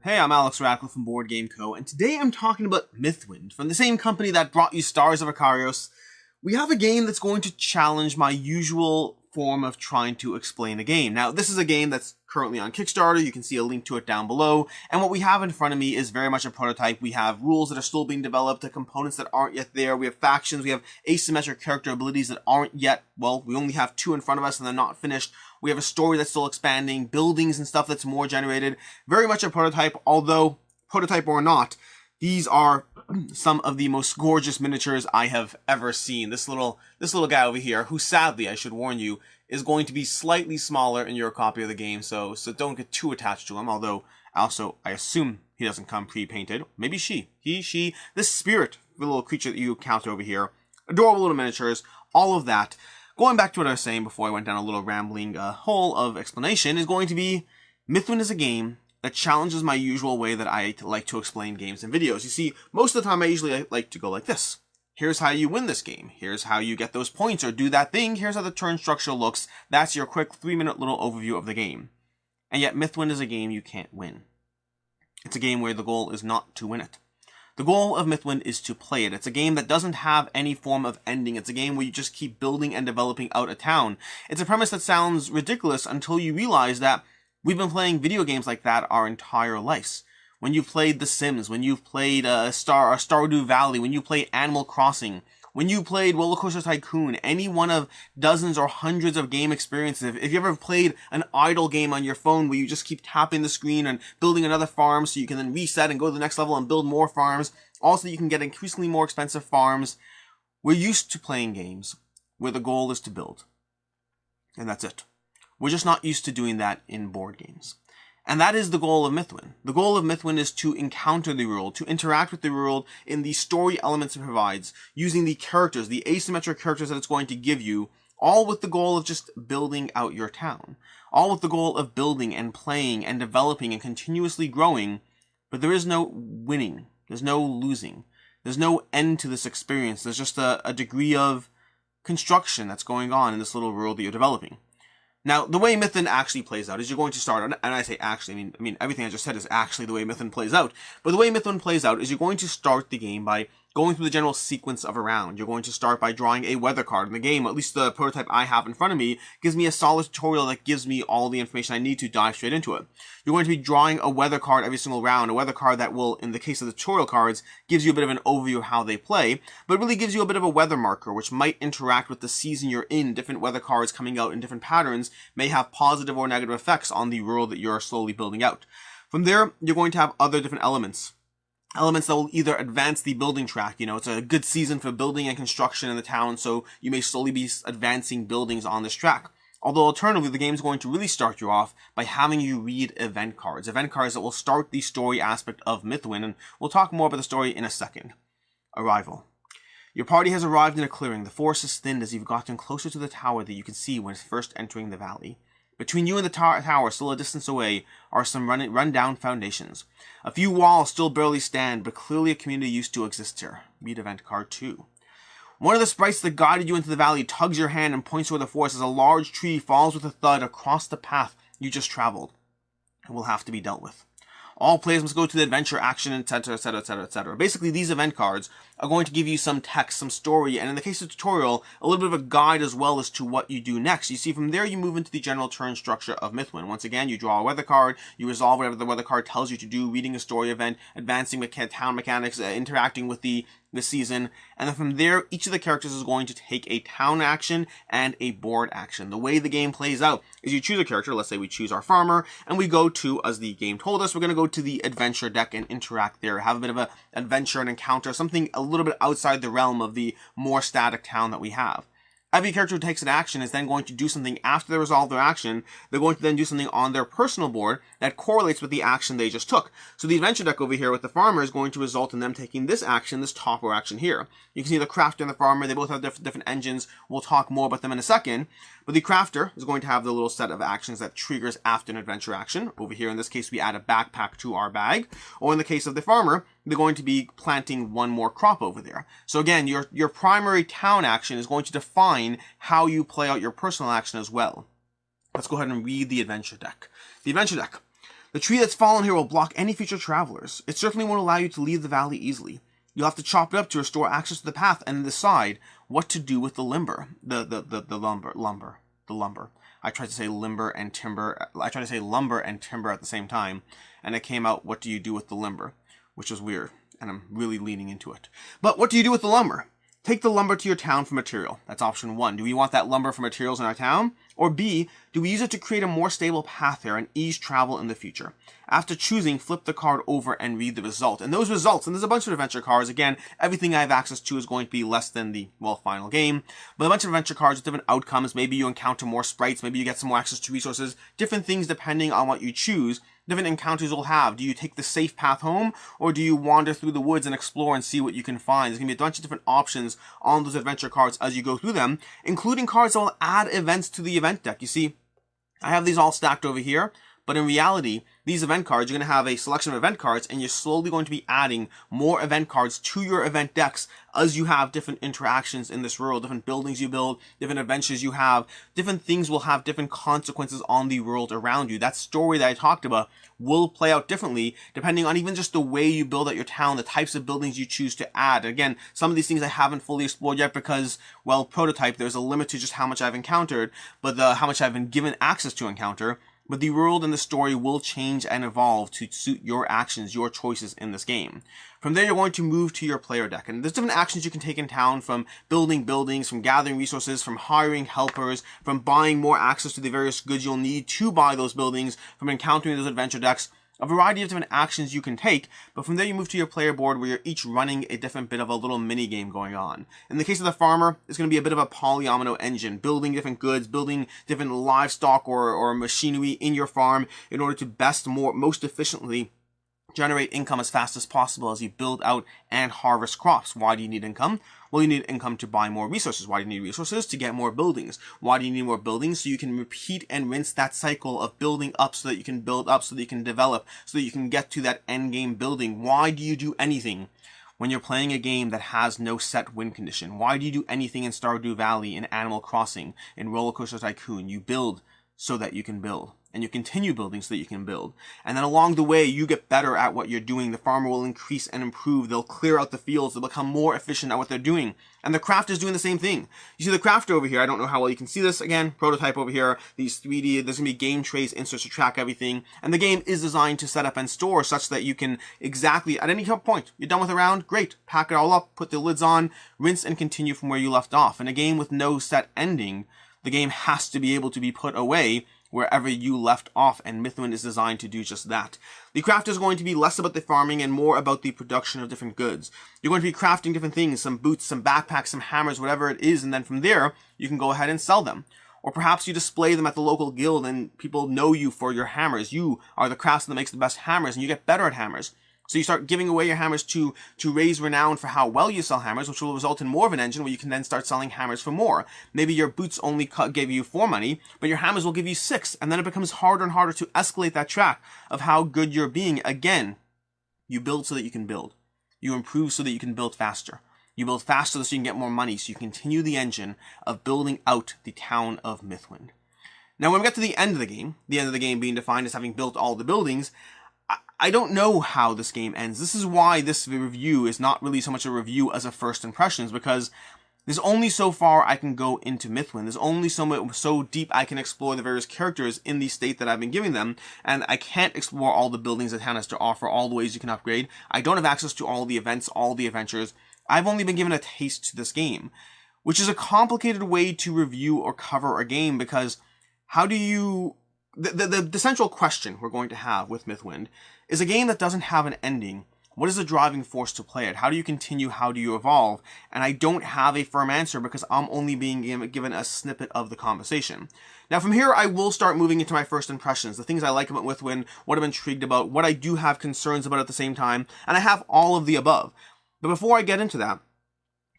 Hey, I'm Alex Radcliffe from Board Game Co., and today I'm talking about Mythwind, from the same company that brought you Stars of Ikarios. We have a game that's going to challenge my usual form of trying to explain a game. Now, this is a game that's currently on Kickstarter. You can see a link to it down below. And what we have in front of me is very much a prototype. We have rules that are still being developed, the components that aren't yet there. We have factions. We have asymmetric character abilities that aren't yet, well, we only have 2 in front of us and they're not finished. We have a story that's still expanding, buildings and stuff that's more generated. Very much a prototype, although prototype or not, these are some of the most gorgeous miniatures I have ever seen. This little guy over here, who sadly, I should warn you, is going to be slightly smaller in your copy of the game, so don't get too attached to him, although also I assume he doesn't come pre-painted. Maybe she, this spirit, the little creature that you encounter over here, adorable little miniatures, all of that. Going back to what I was saying before I went down a little rambling hole of explanation, is going to be Mythwind is a game that challenges my usual way that I like to explain games and videos. You see, most of the time I usually like to go like this. Here's how you win this game. Here's how you get those points or do that thing. Here's how the turn structure looks. That's your quick 3-minute little overview of the game. And yet Mythwind is a game you can't win. It's a game where the goal is not to win it. The goal of Mythwind is to play it. It's a game that doesn't have any form of ending. It's a game where you just keep building and developing out a town. It's a premise that sounds ridiculous until you realize that we've been playing video games like that our entire lives. When you've played The Sims, when you've played Stardew Valley, when you played Animal Crossing, when you played Roller Coaster Tycoon, any one of dozens or hundreds of game experiences. If you ever played an idle game on your phone where you just keep tapping the screen and building another farm so you can then reset and go to the next level and build more farms, also you can get increasingly more expensive farms. We're used to playing games where the goal is to build. And that's it. We're just not used to doing that in board games. And that is the goal of Mythwind. The goal of Mythwind is to encounter the world, to interact with the world in the story elements it provides, using the characters, the asymmetric characters that it's going to give you, all with the goal of just building out your town. All with the goal of building and playing and developing and continuously growing. But there is no winning. There's no losing. There's no end to this experience. There's just a degree of construction that's going on in this little world that you're developing. Now, the way Mythwind actually plays out is you're going to start, and I say actually, I mean everything I just said is actually the way Mythwind plays out, but the way Mythwind plays out is you're going to start the game by going through the general sequence of a round. You're going to start by drawing a weather card. In the game, at least the prototype I have in front of me, gives me a solid tutorial that gives me all the information I need to dive straight into it. You're going to be drawing a weather card every single round, a weather card that will, in the case of the tutorial cards, gives you a bit of an overview of how they play, but really gives you a bit of a weather marker, which might interact with the season you're in. Different weather cards coming out in different patterns may have positive or negative effects on the world that you're slowly building out. From there, you're going to have other different elements that will either advance the building track. You know, it's a good season for building and construction in the town, so you may slowly be advancing buildings on this track. Although alternatively, the game's going to really start you off by having you read event cards that will start the story aspect of Mythwind, and we'll talk more about the story in a second. Arrival. Your party has arrived in a clearing. The forest is thinned as you've gotten closer to the tower that you can see when first entering the valley. Between you and the tower, still a distance away, are some run-down foundations. A few walls still barely stand, but clearly a community used to exist here. Read event card 2. One of the sprites that guided you into the valley tugs your hand and points toward the forest as a large tree falls with a thud across the path you just traveled. It will have to be dealt with. All players must go to the adventure action, etc., etc., etc., etc. Basically, these event cards are going to give you some text, some story, and in the case of tutorial, a little bit of a guide as well as to what you do next. You see, from there, you move into the general turn structure of Mythwind. Once again, you draw a weather card, you resolve whatever the weather card tells you to do, reading a story event, advancing with town mechanics, interacting with the season, and then from there, each of the characters is going to take a town action and a board action. The way the game plays out is you choose a character, let's say we choose our farmer, and we go to, as the game told us, we're going to go to the adventure deck and interact there, have a bit of an adventure and encounter, something a little bit outside the realm of the more static town that we have. Every character who takes an action is then going to do something after they resolve their action. They're going to then do something on their personal board that correlates with the action they just took. So the adventure deck over here with the farmer is going to result in them taking this action, this topper action here. You can see the crafter and the farmer, they both have different engines. We'll talk more about them in a second. But the crafter is going to have the little set of actions that triggers after an adventure action. Over here, in this case, we add a backpack to our bag. Or in the case of the farmer, they're going to be planting one more crop over there. So again, your primary town action is going to define how you play out your personal action as well. Let's go ahead and read the adventure deck. The adventure deck. The tree that's fallen here will block any future travelers. It certainly won't allow you to leave the valley easily. You'll have to chop it up to restore access to the path and decide what to do with the lumber. The lumber. I tried to say lumber and timber. I tried to say lumber and timber at the same time, and it came out, what do you do with the lumber? Which is weird, and I'm really leaning into it. But what do you do with the lumber? Take the lumber to your town for material. That's option 1. Do we want that lumber for materials in our town? Or B, do we use it to create a more stable path here and ease travel in the future? After choosing, flip the card over and read the result. And those results, and there's a bunch of adventure cards. Again, everything I have access to is going to be less than the, final game. But a bunch of adventure cards with different outcomes. Maybe you encounter more sprites. Maybe you get some more access to resources. Different things depending on what you choose. Different encounters you'll have. Do you take the safe path home, or do you wander through the woods and explore and see what you can find? There's going to be a bunch of different options on those adventure cards as you go through them, including cards that will add events to the event deck. You see, I have these all stacked over here, but in reality, these event cards, you're going to have a selection of event cards, and you're slowly going to be adding more event cards to your event decks as you have different interactions in this world, different buildings you build, different adventures you have, different things will have different consequences on the world around you. That story that I talked about will play out differently depending on even just the way you build out your town, the types of buildings you choose to add. Again, some of these things I haven't fully explored yet because, prototype, there's a limit to just how much I've encountered, but how much I've been given access to encounter. But the world and the story will change and evolve to suit your actions, your choices in this game. From there, you're going to move to your player deck. And there's different actions you can take in town, from building buildings, from gathering resources, from hiring helpers, from buying more access to the various goods you'll need to buy those buildings, from encountering those adventure decks. A variety of different actions you can take, but from there you move to your player board where you're each running a different bit of a little mini game going on. In the case of the farmer, it's going to be a bit of a polyomino engine, building different goods, building different livestock or machinery in your farm in order to most efficiently generate income as fast as possible as you build out and harvest crops. Why do you need income? Well, you need income to buy more resources. Why do you need resources? To get more buildings. Why do you need more buildings? So you can repeat and rinse that cycle of building up so that you can build up, so that you can develop, so that you can get to that end game building. Why do you do anything when you're playing a game that has no set win condition? Why do you do anything in Stardew Valley, in Animal Crossing, in Roller Coaster Tycoon? You build so that you can build. And you continue building so that you can build. And then along the way, you get better at what you're doing. The farmer will increase and improve. They'll clear out the fields. They'll become more efficient at what they're doing. And the crafter is doing the same thing. You see the crafter over here. I don't know how well you can see this. Again, prototype over here. These 3D, there's going to be game trays, inserts to track everything. And the game is designed to set up and store such that you can exactly, at any point, you're done with a round, great. Pack it all up, put the lids on, rinse and continue from where you left off. In a game with no set ending, the game has to be able to be put away wherever you left off, and Mythwind is designed to do just that. The craft is going to be less about the farming and more about the production of different goods. You're going to be crafting different things, some boots, some backpacks, some hammers, whatever it is, and then from there, you can go ahead and sell them. Or perhaps you display them at the local guild and people know you for your hammers. You are the craftsman that makes the best hammers, and you get better at hammers. So you start giving away your hammers to raise renown for how well you sell hammers, which will result in more of an engine where you can then start selling hammers for more. Maybe your boots only gave you 4 money, but your hammers will give you 6, and then it becomes harder and harder to escalate that track of how good you're being. Again, you build so that you can build. You improve so that you can build faster. You build faster so you can get more money, so you continue the engine of building out the town of Mythwind. Now, when we get to the end of the game being defined as having built all the buildings, I don't know how this game ends. This is why this review is not really so much a review as a first impressions, because there's only so far I can go into Mythwind. There's only so deep I can explore the various characters in the state that I've been giving them, and I can't explore all the buildings that town has to offer, all the ways you can upgrade. I don't have access to all the events, all the adventures. I've only been given a taste to this game, which is a complicated way to review or cover a game, because how do you... The central question we're going to have with Mythwind is a game that doesn't have an ending. What is the driving force to play it? How do you continue? How do you evolve? And I don't have a firm answer because I'm only being given a snippet of the conversation. Now from here, I will start moving into my first impressions, the things I like about Mythwind, what I'm intrigued about, what I do have concerns about at the same time, and I have all of the above. But before I get into that,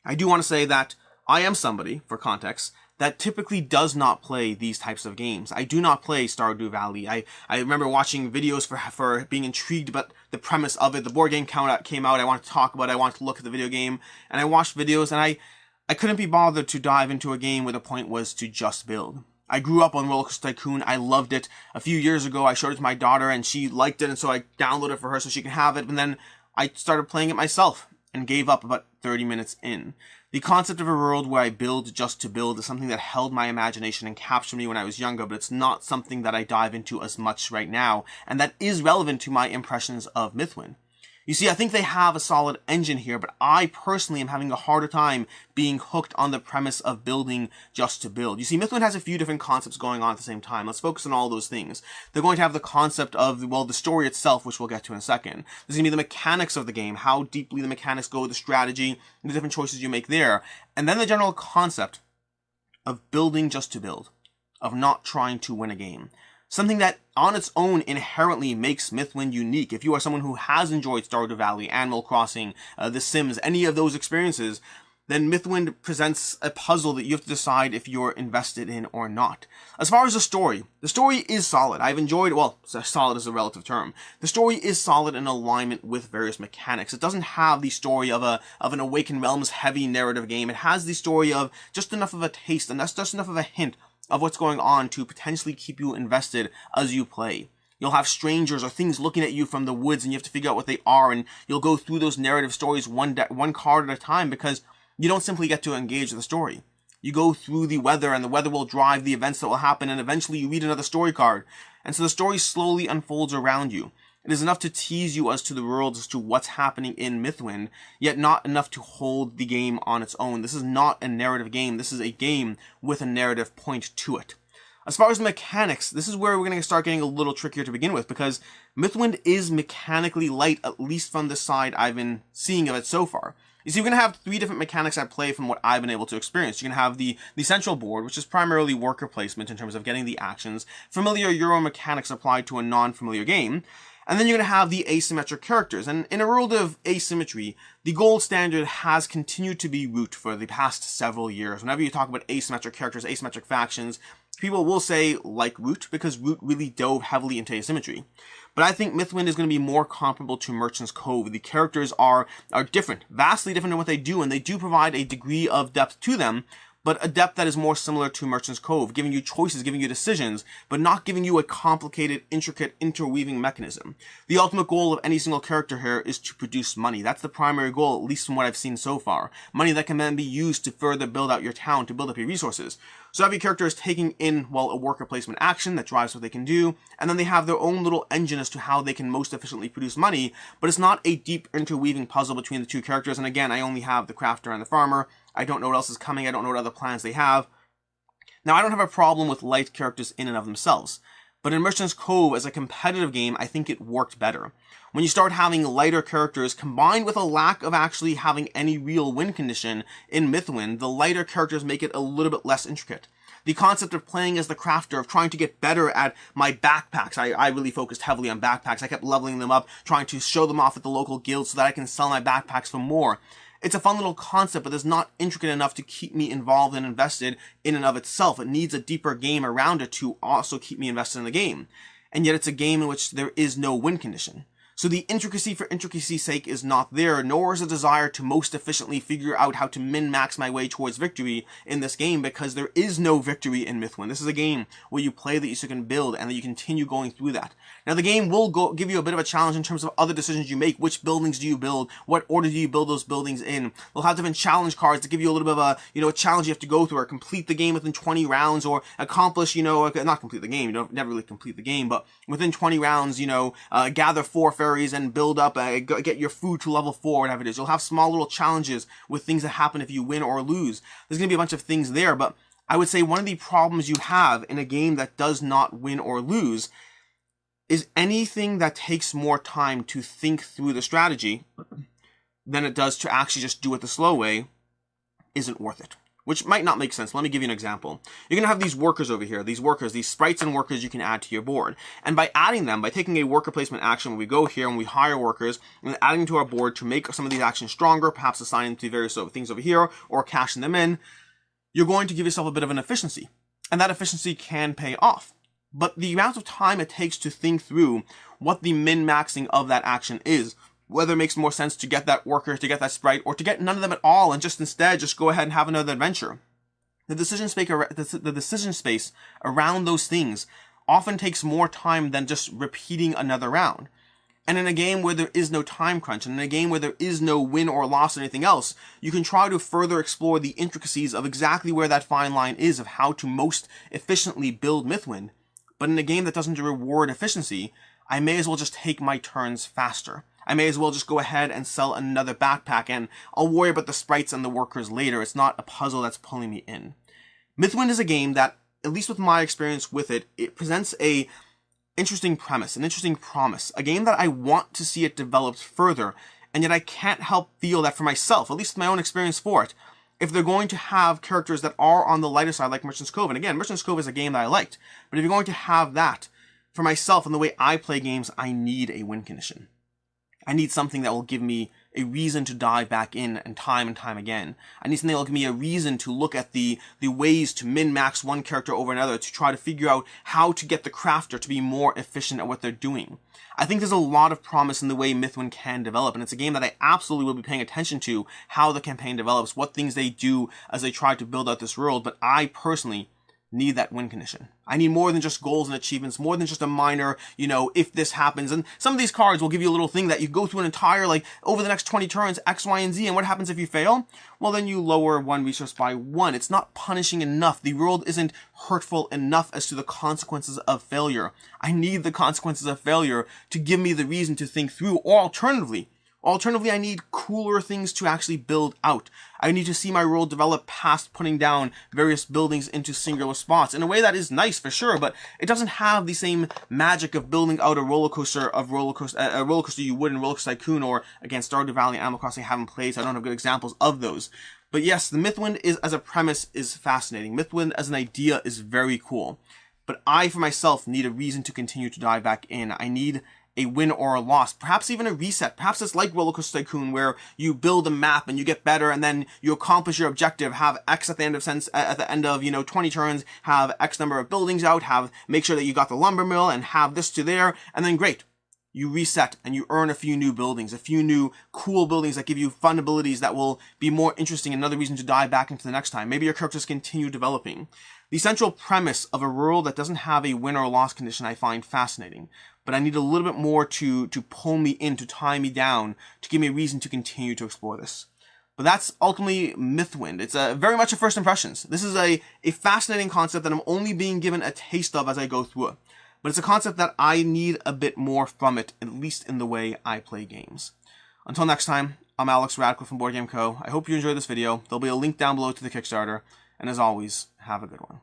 I do want to say that I am somebody, for context, that typically does not play these types of games. I do not play Stardew Valley. I remember watching videos for being intrigued about the premise of it. The board game came out. I wanted to talk about it. I wanted to look at the video game. And I watched videos, and I couldn't be bothered to dive into a game where the point was to just build. I grew up on Roller Coaster Tycoon. I loved it. A few years ago, I showed it to my daughter, and she liked it, and so I downloaded it for her so she can have it. And then I started playing it myself and gave up about 30 minutes in. The concept of a world where I build just to build is something that held my imagination and captured me when I was younger, but it's not something that I dive into as much right now, and that is relevant to my impressions of Mythwind. You see, I think they have a solid engine here, but I personally am having a harder time being hooked on the premise of building just to build. You see, Mythwind has a few different concepts going on at the same time. Let's focus on all those things. They're going to have the concept of, well, the story itself, which we'll get to in a second. There's going to be the mechanics of the game, how deeply the mechanics go, the strategy, the different choices you make there. And then the general concept of building just to build, of not trying to win a game. Something that on its own inherently makes Mythwind unique. If you are someone who has enjoyed Stardew Valley, Animal Crossing, The Sims, any of those experiences, then Mythwind presents a puzzle that you have to decide if you're invested in or not. As far as the story is solid. I've enjoyed, well, solid is a relative term. The story is solid in alignment with various mechanics. It doesn't have the story of an Awakened Realms heavy narrative game. It has the story of just enough of a taste, and that's just enough of a hint of what's going on to potentially keep you invested as you play. You'll have strangers or things looking at you from the woods, and you have to figure out what they are, and you'll go through those narrative stories one card at a time, because you don't simply get to engage the story. You go through the weather, and the weather will drive the events that will happen, and eventually you read another story card. And so the story slowly unfolds around you. It is enough to tease you as to the world, as to what's happening in Mythwind, yet not enough to hold the game on its own. This is not a narrative game. This is a game with a narrative point to it. As far as the mechanics, this is where we're going to start getting a little trickier to begin with, because Mythwind is mechanically light, at least from the side I've been seeing of it so far. You see, we're going to have three different mechanics at play from what I've been able to experience. You're going to have the central board, which is primarily worker placement in terms of getting the actions, familiar Euro mechanics applied to a non-familiar game. And then you're going to have the asymmetric characters. And in a world of asymmetry, the gold standard has continued to be root for the past several years. Whenever you talk about asymmetric characters, asymmetric factions, people will say like root, because root really dove heavily into asymmetry. But I think Mythwind is going to be more comparable to Merchant's Cove. The characters are different, vastly different in what they do, and they do provide a degree of depth to them, but a depth that is more similar to Merchant's Cove, giving you choices, giving you decisions, but not giving you a complicated, intricate, interweaving mechanism. The ultimate goal of any single character here is to produce money. That's the primary goal, at least from what I've seen so far. Money that can then be used to further build out your town, to build up your resources. So every character is taking in, well, a worker placement action that drives what they can do, and then they have their own little engine as to how they can most efficiently produce money, but it's not a deep interweaving puzzle between the two characters. And again, I only have the crafter and the farmer. I don't know what else is coming. I don't know what other plans they have. Now, I don't have a problem with light characters in and of themselves, but in Merchant's Cove, as a competitive game, I think it worked better. When you start having lighter characters combined with a lack of actually having any real win condition in Mythwind, the lighter characters make it a little bit less intricate. The concept of playing as the crafter, of trying to get better at my backpacks. I really focused heavily on backpacks. I kept leveling them up, trying to show them off at the local guild so that I can sell my backpacks for more. It's a fun little concept, but it's not intricate enough to keep me involved and invested in and of itself. It needs a deeper game around it to also keep me invested in the game. And yet it's a game in which there is no win condition. So the intricacy for intricacy's sake is not there, nor is a desire to most efficiently figure out how to min-max my way towards victory in this game, because there is no victory in Mythwind. This is a game where you play that you can build, and that you continue going through that. Now the game will give you a bit of a challenge in terms of other decisions you make. Which buildings do you build? What order do you build those buildings in? They'll have different challenge cards to give you a little bit of a challenge you have to go through, or complete the game within 20 rounds, or accomplish, not complete the game, you don't never really complete the game, but within 20 rounds, gather 4 fairies and build up, get your food to level 4, whatever it is. You'll have small little challenges with things that happen if you win or lose. There's going to be a bunch of things there, but I would say one of the problems you have in a game that does not win or lose is anything that takes more time to think through the strategy than it does to actually just do it the slow way isn't worth it. Which might not make sense. Let me give you an example. You're going to have these workers over here, these sprites and workers you can add to your board. And by adding them, by taking a worker placement action, when we go here and we hire workers, and adding to our board to make some of these actions stronger, perhaps assigning to various things over here, or cashing them in, you're going to give yourself a bit of an efficiency. And that efficiency can pay off. But the amount of time it takes to think through what the min-maxing of that action is, whether it makes more sense to get that worker, to get that sprite, or to get none of them at all, and just instead just go ahead and have another adventure. The decision space around those things often takes more time than just repeating another round. And in a game where there is no time crunch, and in a game where there is no win or loss or anything else, you can try to further explore the intricacies of exactly where that fine line is of how to most efficiently build Mythwind. But in a game that doesn't reward efficiency, I may as well just take my turns faster. I may as well just go ahead and sell another backpack, and I'll worry about the sprites and the workers later. It's not a puzzle that's pulling me in. Mythwind is a game that, at least with my experience with it, it presents a interesting premise, an interesting promise, a game that I want to see it developed further, and yet I can't help feel that for myself, at least my own experience for it, if they're going to have characters that are on the lighter side like Merchant's Cove, and again, Merchant's Cove is a game that I liked, but if you're going to have that, for myself and the way I play games, I need a win condition. I need something that will give me a reason to dive back in and time again. I need something that will give me a reason to look at the ways to min-max one character over another, to try to figure out how to get the crafter to be more efficient at what they're doing. I think there's a lot of promise in the way Mythwind can develop, and it's a game that I absolutely will be paying attention to, how the campaign develops, what things they do as they try to build out this world, but I personally need that win condition. I need more than just goals and achievements, more than just a minor, if this happens. And some of these cards will give you a little thing that you go through an entire, over the next 20 turns, X, Y, and Z, and what happens if you fail? Well, then you lower one resource by 1. It's not punishing enough. The world isn't hurtful enough as to the consequences of failure. I need the consequences of failure to give me the reason to think through, or Alternatively, I need cooler things to actually build out. I need to see my world develop past putting down various buildings into singular spots in a way that is nice for sure, but it doesn't have the same magic of building out a roller coaster you would in Roller Coaster Tycoon or again Stardew Valley and Animal Crossing I haven't played, so I don't have good examples of those. But yes, the Mythwind is as a premise is fascinating. Mythwind as an idea is very cool. But I, for myself, need a reason to continue to dive back in. I need a win or a loss, perhaps even a reset. Perhaps it's like Roller Coaster Tycoon, where you build a map and you get better, and then you accomplish your objective. Have X at the end of 20 turns. Have X number of buildings out. Make sure that you got the lumber mill and have this to there, and then great. You reset and you earn a few new buildings, a few new cool buildings that give you fun abilities that will be more interesting. Another reason to dive back into the next time. Maybe your characters continue developing. The central premise of a world that doesn't have a win or loss condition I find fascinating, but I need a little bit more to pull me in, to tie me down, to give me a reason to continue to explore this. But that's ultimately Mythwind. It's very much a first impressions. This is a fascinating concept that I'm only being given a taste of as I go through it. But it's a concept that I need a bit more from it, at least in the way I play games. Until next time, I'm Alex Radcliffe from Board Game Co. I hope you enjoyed this video. There'll be a link down below to the Kickstarter. And as always, have a good one.